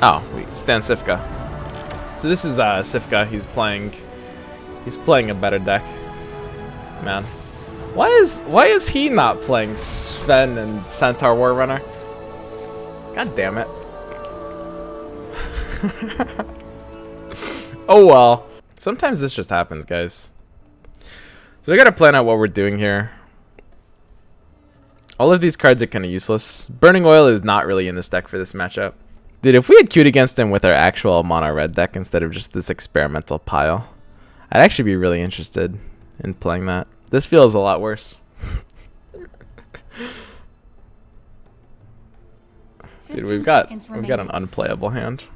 Oh, Stancifka. So this is Sifka. He's playing a better deck. Man. Why is he not playing Sven and Centaur Warrunner? God damn it. Oh well. Sometimes this just happens, guys. So we gotta plan out what we're doing here. All of these cards are kind of useless. Burning Oil is not really in this deck for this matchup. Dude, if we had queued against him with our actual mono red deck instead of just this experimental pile, I'd actually be really interested in playing that. This feels a lot worse. Dude, we've got an unplayable hand.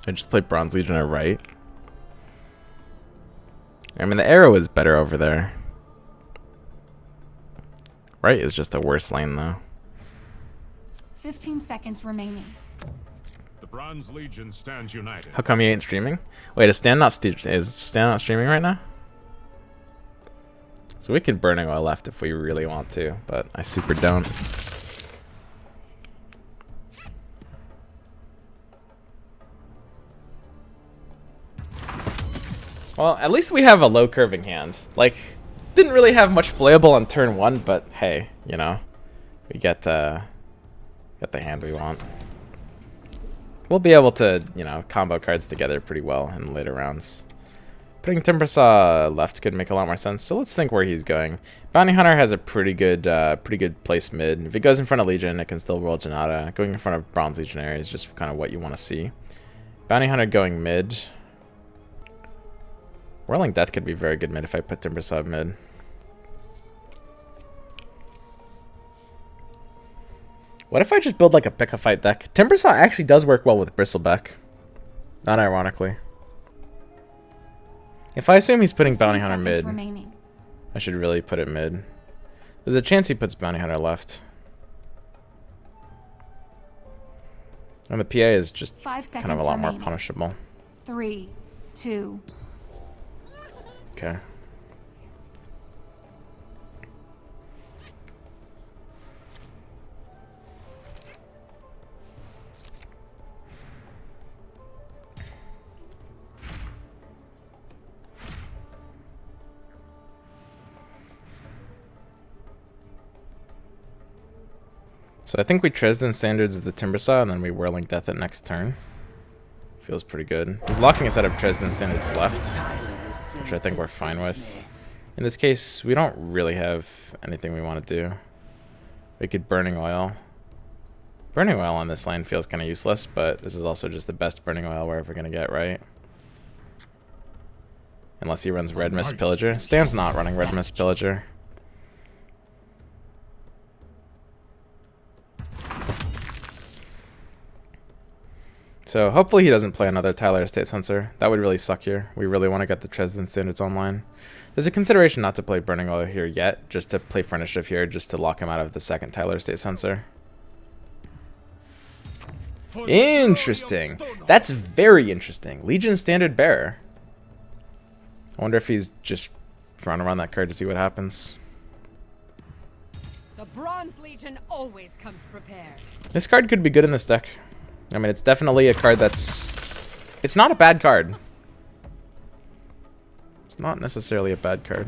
I just played Bronze Legionnaire right. I mean, the arrow is better over there. Right is just a worse lane, though. 15 seconds remaining. The Bronze Legion stands united. How come he ain't streaming? Wait, is Stan not streaming right now? So we can Burning Oil left if we really want to, but I super don't. Well, at least we have a low curving hand. Like, didn't really have much playable on turn 1, but hey, you know, we get the hand we want. We'll be able to, you know, combo cards together pretty well in later rounds. Putting Timbersaw left could make a lot more sense. So let's think where he's going. Bounty Hunter has a pretty good place mid. If it goes in front of Legion, it can still roll Janata. Going in front of Bronze Legionnaire is just kind of what you want to see. Bounty Hunter going mid. Whirling Death could be very good mid if I put Timbersaw mid. What if I just build like a pick-a-fight deck? Timbersaw actually does work well with Bristleback. Not ironically. If I assume he's putting Bounty Hunter mid, I should really put it mid. There's a chance he puts Bounty Hunter left. And the PA is just kind of a lot more punishable. 3, 2. Okay. So I think we Dresden Standards the Timbersaw and then we Whirling Death at next turn. Feels pretty good. He's locking us out of Dresden Standards left, which I think we're fine with. In this case, we don't really have anything we want to do. We could Burning Oil. Burning Oil on this lane feels kind of useless, but this is also just the best Burning Oil we're ever going to get, right? Unless he runs Red Mist Pillager. Stan's not running Red Mist Pillager. So hopefully he doesn't play another Tyler Estate Sensor. That would really suck here. We really want to get the Dresden Standards online. There's a consideration not to play Burning Oil here yet, just to play for initiative here, just to lock him out of the second Tyler Estate Sensor. Interesting. That's very interesting. Legion Standard Bearer. I wonder if he's just run around that card to see what happens. The Bronze Legion always comes prepared. This card could be good in this deck. I mean, it's definitely a card that's... It's not a bad card. It's not necessarily a bad card.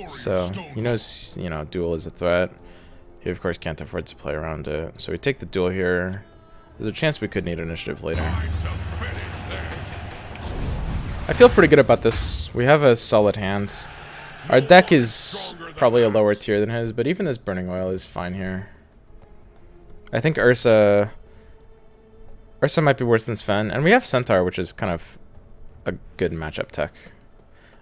So, he knows, you know, duel is a threat. He, of course, can't afford to play around it. So we take the duel here. There's a chance we could need initiative later. I feel pretty good about this. We have a solid hand. Our deck is probably a lower tier than his, but even this Burning Oil is fine here. I think Ursa might be worse than Sven, and we have Centaur, which is kind of a good matchup tech.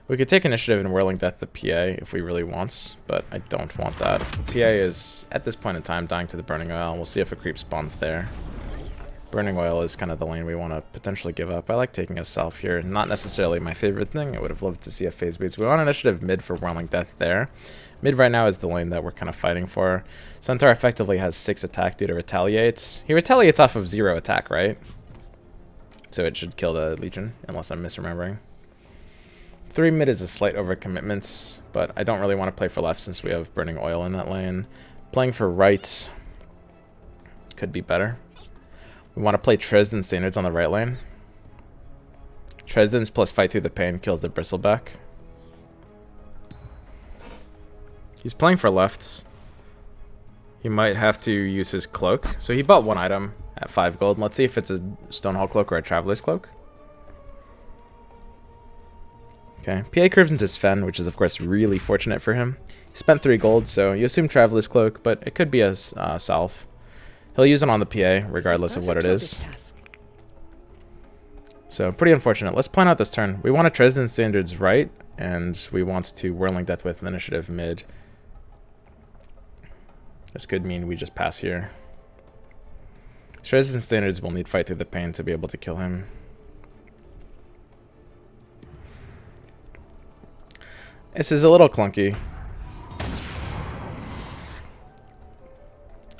We could take initiative and Whirling Death the PA if we really want, but I don't want that. The PA is, at this point in time, dying to the Burning Oil. We'll see if a creep spawns there. Burning Oil is kind of the lane we want to potentially give up. I like taking a self here. Not necessarily my favorite thing. I would have loved to see a phase boots. We want initiative mid for Whirling Death there. Mid right now is the lane that we're kind of fighting for. Centaur effectively has 6 attack due to retaliate. He retaliates off of 0 attack, right? So it should kill the Legion, unless I'm misremembering. 3 mid is a slight overcommitment, but I don't really want to play for left since we have burning oil in that lane. Playing for right could be better. We want to play Dresden standards on the right lane. Dresden's plus fight through the pain kills the bristleback. He's playing for left. He might have to use his cloak. So he bought 1 item at 5 gold. Let's see if it's a Stonehall cloak or a Traveler's cloak. Okay, PA curves into Sven, which is of course really fortunate for him. He spent 3 gold, so you assume Traveler's Cloak, but it could be a salve. He'll use it on the PA, regardless of what it is. So, pretty unfortunate. Let's plan out this turn. We want a Dresden Standards right, and we want to Whirling Death with initiative mid. This could mean we just pass here. Dresden Standards will need Fight Through the Pain to be able to kill him. This is a little clunky.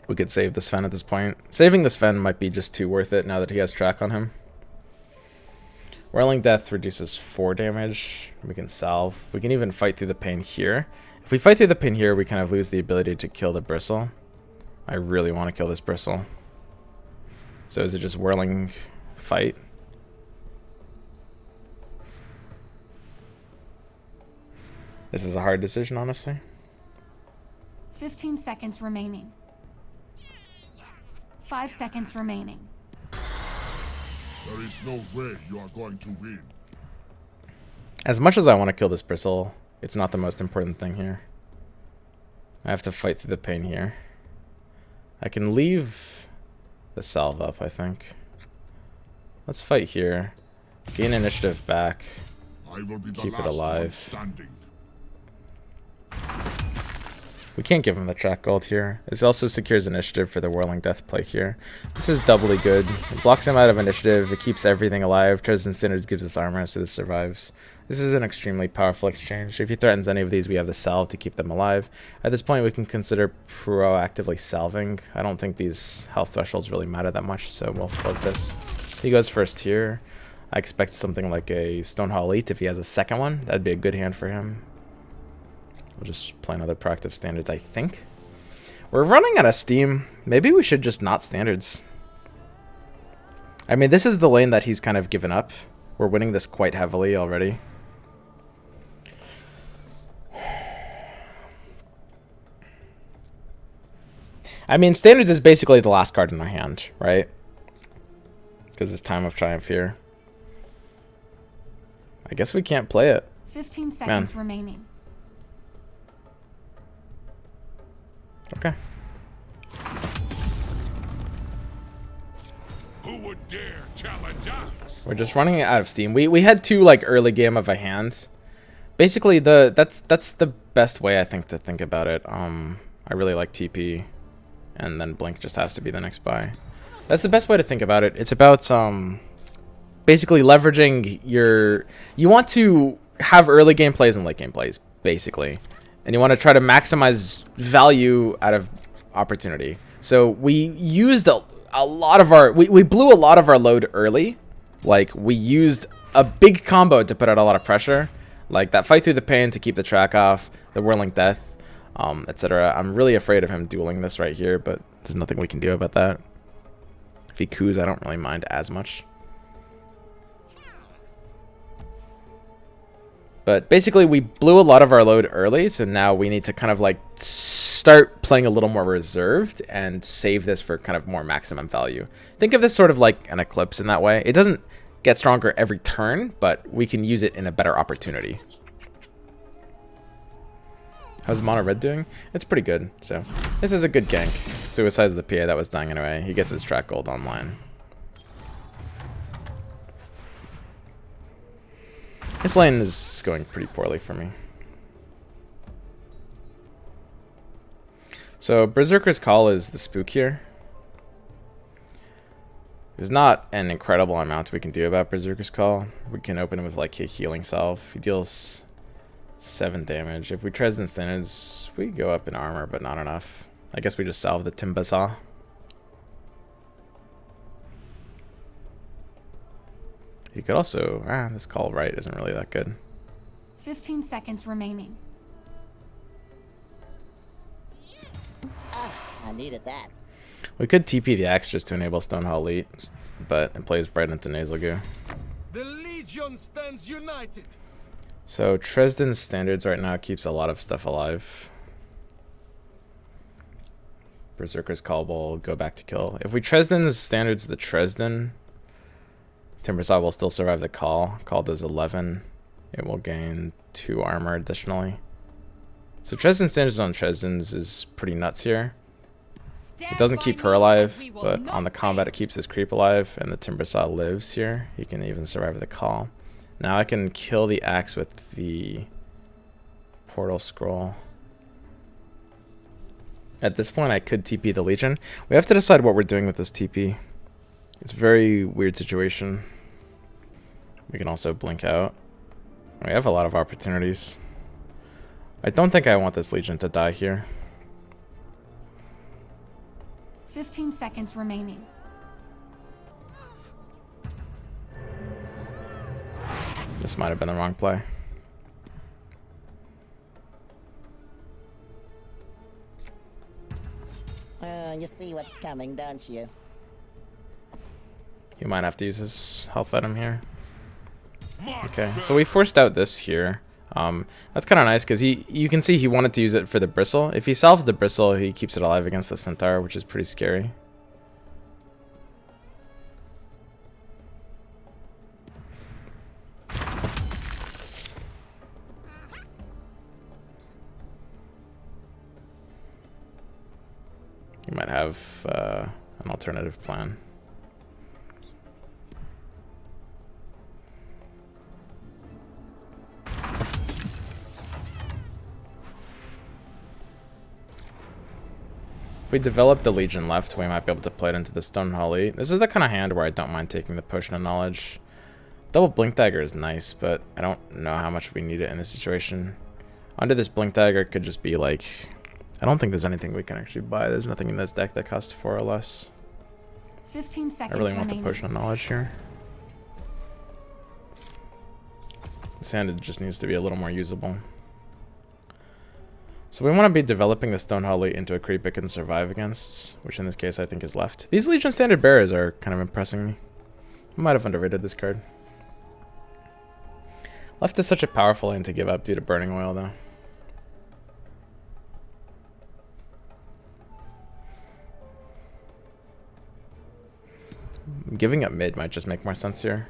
We could save the Sven at this point. Saving the Sven might be just too worth it now that he has track on him. Whirling Death reduces 4 damage. We can salve. We can even fight through the pain here. If we fight through the pain here, we kind of lose the ability to kill the bristle. I really want to kill this bristle. So is it just whirling fight? This is a hard decision, honestly. 15 seconds remaining. 5 seconds remaining. There is no way you are going to win. As much as I want to kill this bristle, it's not the most important thing here. I have to fight through the pain here. I can leave the salve up, I think. Let's fight here. Gain initiative back. I will be the Keep it last alive. one standing. We can't give him the track gold here. This also secures initiative for the Whirling Death play here. This is doubly good. It blocks him out of initiative. It keeps everything alive. Dresden Standards gives us armor, so this survives. This is an extremely powerful exchange. If he threatens any of these, we have the salve to keep them alive. At this point, we can consider proactively salving. I don't think these health thresholds really matter that much, so we'll float this. He goes first here. I expect something like a Stonehall Elite. If he has a second one, that'd be a good hand for him. We'll just play another proactive standards, I think. We're running out of steam. Maybe we should just not standards. I mean, this is the lane that he's kind of given up. We're winning this quite heavily already. I mean, standards is basically the last card in our hand, right? Because it's Time of Triumph here. I guess we can't play it. 15 seconds remaining. Okay. Who would dare challenge us? We're just running out of steam. We had 2 like early game of a hand. Basically, that's the best way I think to think about it. I really like TP, and then Blink just has to be the next buy. That's the best way to think about it. It's about basically leveraging your. You want to have early game plays and late game plays, basically. And you want to try to maximize value out of opportunity. So we used a lot of our... We blew a lot of our load early. Like, we used a big combo to put out a lot of pressure. Like, that fight through the pain to keep the track off. The Whirling Death, etc. I'm really afraid of him dueling this right here, but there's nothing we can do about that. If he coups, I don't really mind as much. But basically, we blew a lot of our load early, so now we need to kind of like start playing a little more reserved and save this for kind of more maximum value. Think of this sort of like an Eclipse in that way. It doesn't get stronger every turn, but we can use it in a better opportunity. How's Mono Red doing? It's pretty good, so this is a good gank. Suicides the PA that was dying anyway. He gets his track gold online. This lane is going pretty poorly for me. So Berserker's Call is the spook here. There's not an incredible amount we can do about Berserker's Call. We can open with like a healing salve. He deals 7 damage. If we Dresden Standards, we go up in armor, but not enough. I guess we just salve the Timbasaw. He could also... this call right isn't really that good. 15 seconds remaining. I needed that. We could TP the axe just to enable Stonehall Elite, but it plays right into Nasal Goo. The Legion stands united. So Dresden's standards right now keeps a lot of stuff alive. Berserker's Call will go back to kill. If we Dresden's standards the Dresden, Timbersaw will still survive the call. Call does 11. It will gain 2 armor additionally. So Dresden's standards on Dresden's is pretty nuts here. It doesn't keep her alive, but on the combat it keeps this creep alive, and the Timbersaw lives here. He can even survive the call. Now I can kill the axe with the portal scroll. At this point I could TP the Legion. We have to decide what we're doing with this TP. It's a very weird situation. We can also blink out. We have a lot of opportunities. I don't think I want this Legion to die here. 15 seconds remaining. This might have been the wrong play. You see what's coming, don't you? He might have to use his health item here. Okay, so we forced out this here. That's kind of nice because you can see he wanted to use it for the bristle. If he solves the bristle, he keeps it alive against the centaur, which is pretty scary. You might have an alternative plan. If we develop the Legion left, we might be able to play it into the Stonehall Elite. This is the kind of hand where I don't mind taking the Potion of Knowledge. Double Blink Dagger is nice, but I don't know how much we need it in this situation. Under this Blink Dagger could just be like... I don't think there's anything we can actually buy. There's nothing in this deck that costs 4 or less. 15 seconds I really want remaining. the Potion of Knowledge here. This hand just needs to be a little more usable. So we want to be developing the Stonehall Elite into a creep it can survive against, which in this case I think is left. These Legion Standard Bearers are kind of impressing me. I might have underrated this card. Left is such a powerful lane to give up due to Burning Oil though. Giving up mid might just make more sense here.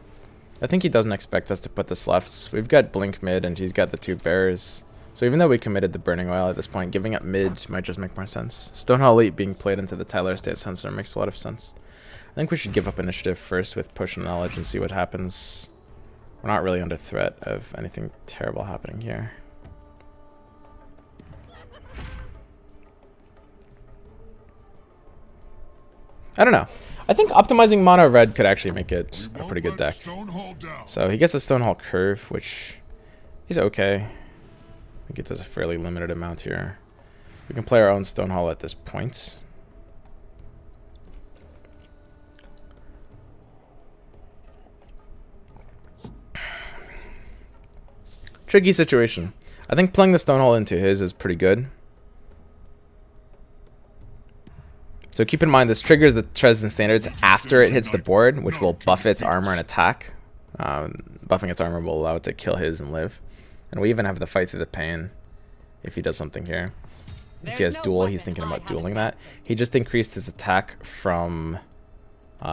I think he doesn't expect us to put this left. We've got Blink mid and he's got the 2 bears. So even though we committed the Burning Oil at this point, giving up mid might just make more sense. Stonehall Elite being played into the Tyler Estate Sensor makes a lot of sense. I think we should give up initiative first with Potion of Knowledge and see what happens. We're not really under threat of anything terrible happening here. I don't know. I think optimizing mono red could actually make it a pretty good deck. So he gets a Stonehall Curve, which is okay. I think it does a fairly limited amount here. We can play our own Stonehall at this point. Tricky situation. I think playing the Stonehall into his is pretty good. So keep in mind this triggers the Dresden Standards after it hits the board, which will buff its armor and attack. Buffing its armor will allow it to kill his and live. And we even have the Fight Through the Pain if he does something here. If he has duel, he's thinking about dueling that. He just increased his attack from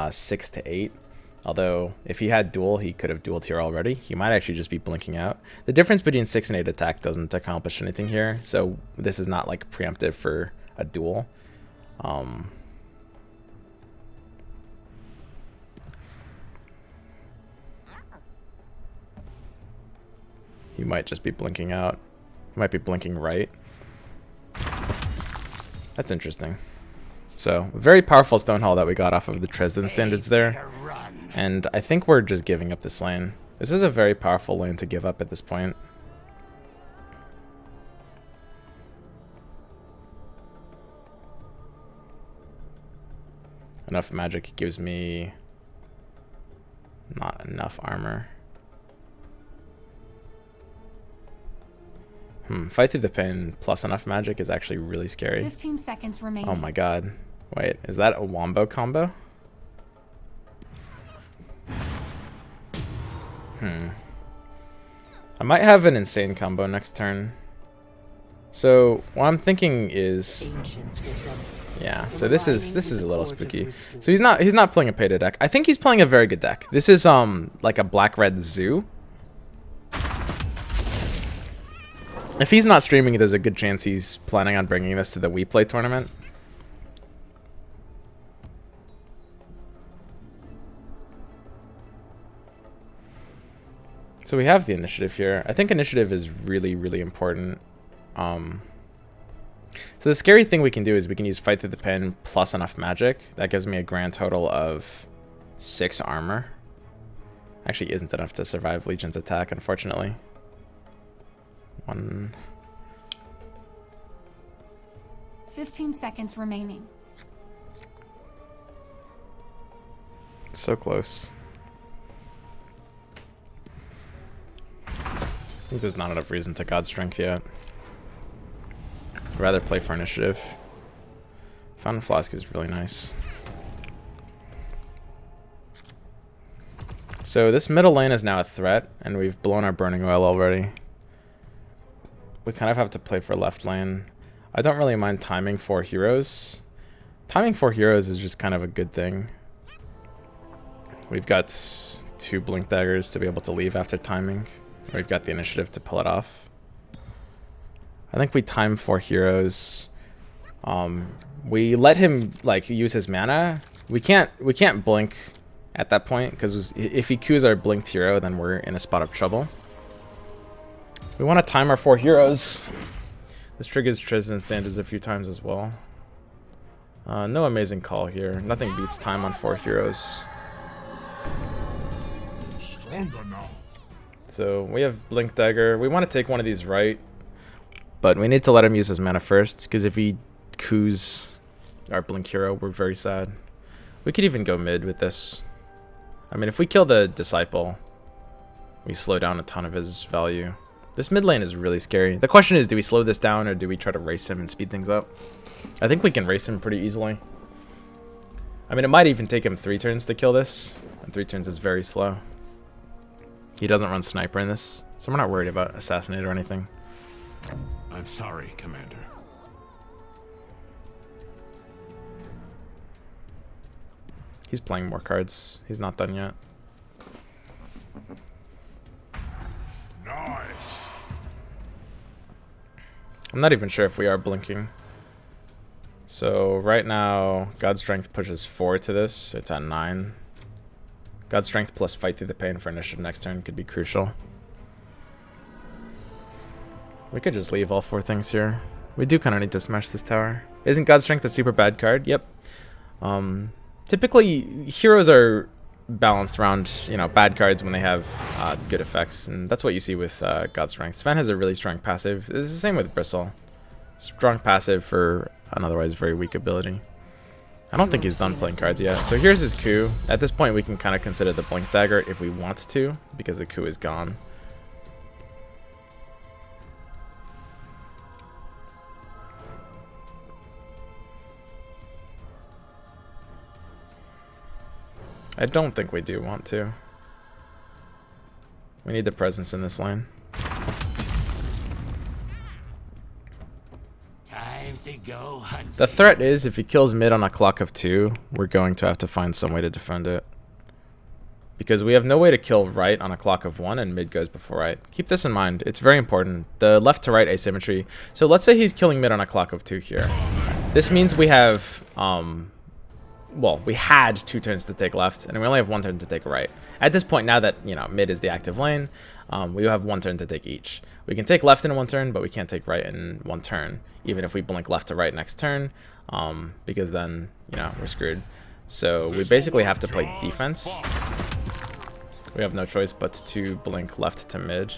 6 to 8. Although, if he had duel, he could have dueled here already. He might actually just be blinking out. The difference between 6 and 8 attack doesn't accomplish anything here. So this is not like preemptive for a duel. He might just be blinking out. He might be blinking right. That's interesting. So, very powerful Stonehall that we got off of the Dresden Standards there. And I think we're just giving up this lane. This is a very powerful lane to give up at this point. Enough magic gives me not enough armor. Fight through the pain plus enough magic is actually really scary. 15 seconds remaining. Oh my god. Wait, is that a wombo combo? I might have an insane combo next turn. So what I'm thinking is, yeah. So this is a little spooky. So he's not playing a payday deck. I think he's playing a very good deck. This is like a black red zoo. If he's not streaming, there's a good chance he's planning on bringing this to the We Play tournament. So we have the initiative here. I think initiative is really, really important. So the scary thing we can do is we can use Fight Through the Pain plus enough magic. That gives me a grand total of 6 armor. Actually isn't enough to survive Legion's attack, unfortunately. 15 seconds remaining. So close. I think there's not enough reason to God Strength yet. I'd rather play for initiative. Fountain Flask is really nice. So this middle lane is now a threat, and we've blown our Burning Oil already. We kind of have to play for left lane. I don't really mind timing 4 heroes. Timing 4 heroes is just kind of a good thing. We've got 2 Blink Daggers to be able to leave after timing. We've got the initiative to pull it off. I think we time 4 heroes. We let him like use his mana. We can't blink at that point, because if he Qs our blinked hero, then we're in a spot of trouble. We want to time our 4 heroes. This triggers Triz and Sanders a few times as well. No amazing call here. Nothing beats time on 4 heroes. Stronger now. So we have Blink Dagger. We want to take one of these right, but we need to let him use his mana first, because if he Qs our Blink hero, we're very sad. We could even go mid with this. I mean, if we kill the Disciple, we slow down a ton of his value. This mid lane is really scary. The question is, do we slow this down, or do we try to race him and speed things up? I think we can race him pretty easily. I mean, it might even take him 3 turns to kill this, and 3 turns is very slow. He doesn't run Sniper in this, so we're not worried about Assassinate or anything. I'm sorry, Commander. He's playing more cards. He's not done yet. Nice. I'm not even sure if we are blinking. So right now, God Strength pushes 4 to this. It's at 9. God Strength plus Fight Through the Pain for initiative next turn could be crucial. We could just leave all 4 things here. We do kind of need to smash this tower. Isn't God Strength a super bad card? Yep. Typically, heroes are balanced around, you know, bad cards when they have good effects, and that's what you see with God Strength. Sven has a really strong passive. It's the same with Bristle. Strong passive for an otherwise very weak ability. I don't think he's done playing cards yet. So here's his coup. At this point, we can kind of consider the Blink Dagger if we want to, because the coup is gone. I don't think we do want to. We need the presence in this lane. Time to go hunting. The threat is, if he kills mid on a clock of 2, we're going to have to find some way to defend it. Because we have no way to kill right on a clock of 1, and mid goes before right. Keep this in mind. It's very important. The left to right asymmetry. So let's say he's killing mid on a clock of 2 here. This means we have... well, we had 2 turns to take left, and we only have 1 turn to take right. At this point, now that, you know, mid is the active lane, we have 1 turn to take each. We can take left in 1 turn, but we can't take right in 1 turn, even if we blink left to right next turn, because then, you know, we're screwed. So we basically have to play defense. We have no choice but to blink left to mid.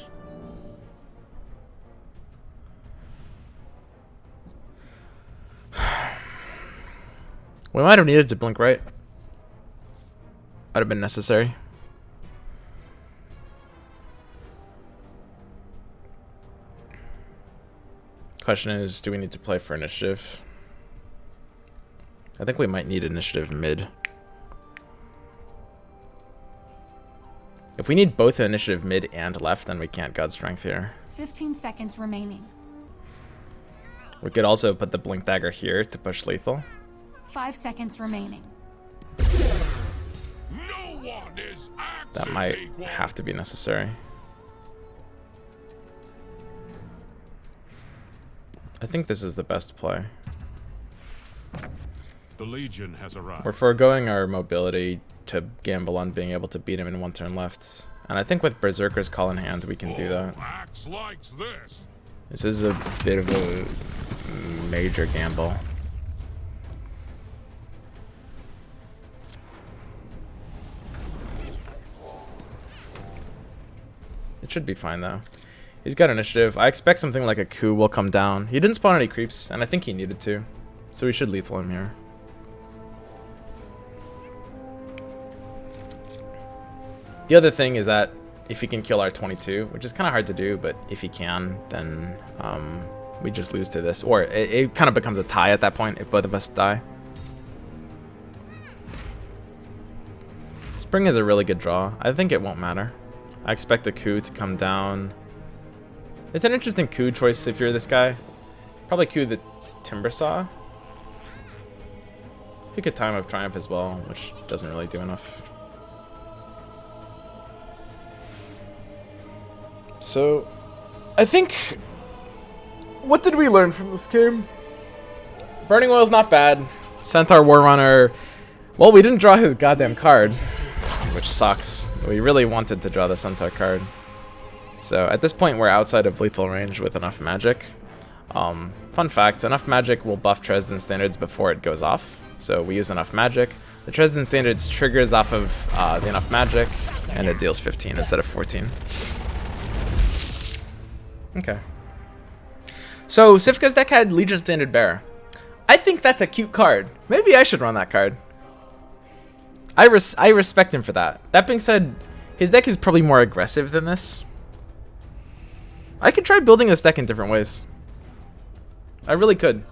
We might have needed to blink right. Might have been necessary. question is, do we need to play for initiative? I think we might need initiative mid. If we need both initiative mid and left, then we can't God Strength here. 15 seconds remaining. We could also put the Blink Dagger here to push lethal. 5 seconds remaining. No one is That might have to be necessary. I think this is the best play. The Legion has arrived. We're foregoing our mobility to gamble on being able to beat him in one turn left. And I think with Berserker's Call in hand, we can do that. Axe likes this. This is a bit of a major gamble. It should be fine though. He's got initiative. I expect something like a coup will come down. He didn't spawn any creeps, and I think he needed to. So we should lethal him here. The other thing is that if he can kill our 22, which is kind of hard to do, but if he can, then we just lose to this. Or it kind of becomes a tie at that point if both of us die. Spring is a really good draw. I think it won't matter. I expect a coup to come down. It's an interesting coup choice if you're this guy. Probably coup the Timbersaw. He could Time of Triumph as well, which doesn't really do enough. So, I think... What did we learn from this game? Burning Oil's not bad. Centaur Warrunner... Well, we didn't draw his goddamn card, which sucks. We really wanted to draw the Centaur card. So, at this point, we're outside of lethal range with enough magic. Fun fact, enough magic will buff Dresden Standards before it goes off. So, we use enough magic. The Dresden Standards triggers off of the enough magic, and it deals 15 instead of 14. Okay. So, Sifka's deck had Legion Standard Bearer. I think that's a cute card. Maybe I should run that card. I respect him for that. That being said, his deck is probably more aggressive than this. I could try building this deck in different ways. I really could.